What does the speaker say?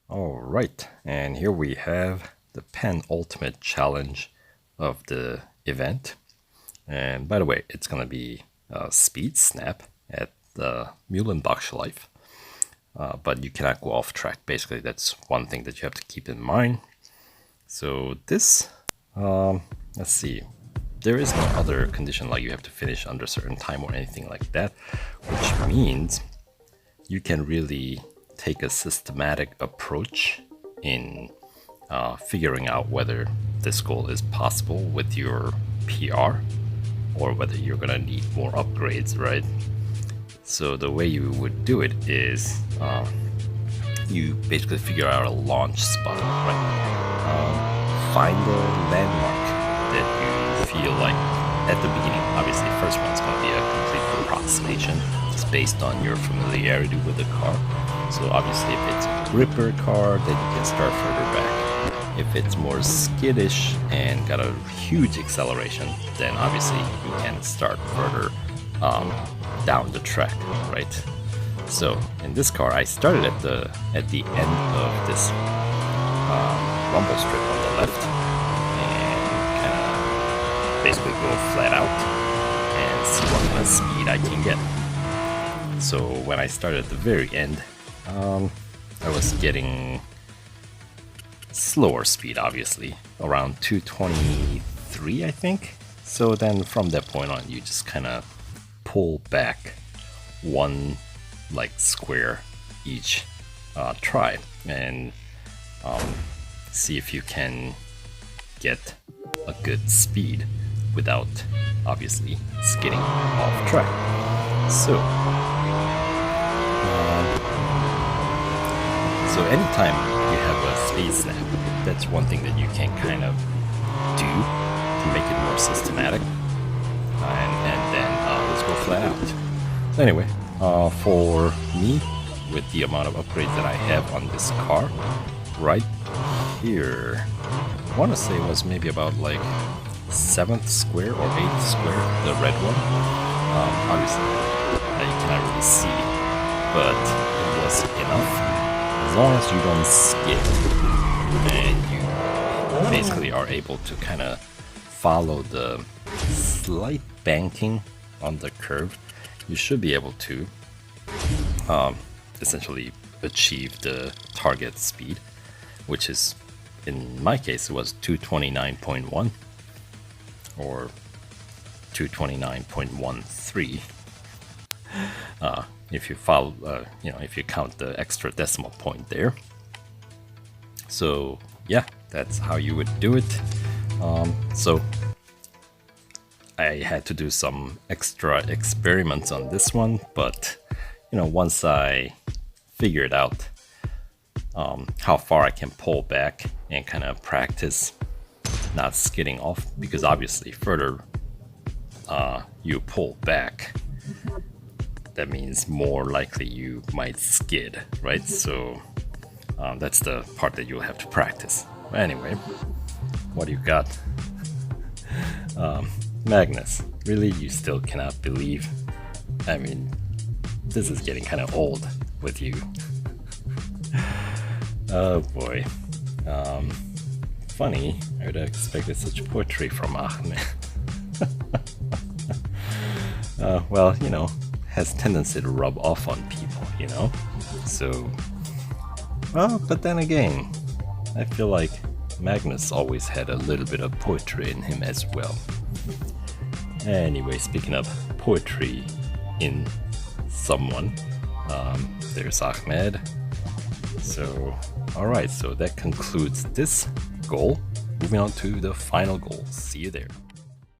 Alright, and here we have the penultimate challenge of the event. And by the way, it's gonna be a speed snap at the Müllenbachschleife. But you cannot go off track. Basically, that's one thing that you have to keep in mind. So this, let's see, there is no other condition like you have to finish under a certain time or anything like that, which means you can really take a systematic approach in figuring out whether this goal is possible with your PR or whether you're gonna need more upgrades, right? So the way you would do it is you basically figure out a launch spot, right? Find the landmark that you feel like at the beginning. Obviously, the first one's going to be a complete approximation just based on your familiarity with the car. So obviously, if it's a gripper car, then you can start further back. If it's more skittish and got a huge acceleration, then obviously you can start further down the track, right? So in this car, I started at the end of this rumble strip on the left, and kind of basically go flat out and see what kind of speed I can get. So when I started at the very end, I was getting slower speed, obviously, around 223, I think. So then from that point on, you just kind of pull back one like square each try and see if you can get a good speed without obviously skidding off track. So anytime you have a speed snap, that's one thing that you can kind of do to make it more systematic, and then let's go flat out. So anyway, for me, with the amount of upgrades that I have on this car, right here, I want to say it was maybe about like 7th square or 8th square, the red one. Obviously, you cannot really see, but it was enough. As long as you don't skid and you basically are able to kind of follow the slight banking on the curve, you should be able to essentially achieve the target speed, which is, in my case, it was 229.1 or 229.13. If you follow, if you count the extra decimal point there. So yeah, that's how you would do it. So I had to do some extra experiments on this one, but once I figured out how far I can pull back and kind of practice not skidding off, because obviously further you pull back, that means more likely you might skid, right? So that's the part that you'll have to practice. But anyway, what do you got? Magnus, really? You still cannot believe? I mean, this is getting kind of old with you. Oh boy. Funny, I would have expected such poetry from Ahmed. Well, has tendency to rub off on people, So, well, but then again, I feel like Magnus always had a little bit of poetry in him as well. Anyway, speaking of poetry in someone, there's Ahmed. So, alright, so that concludes this goal. Moving on to the final goal. See you there.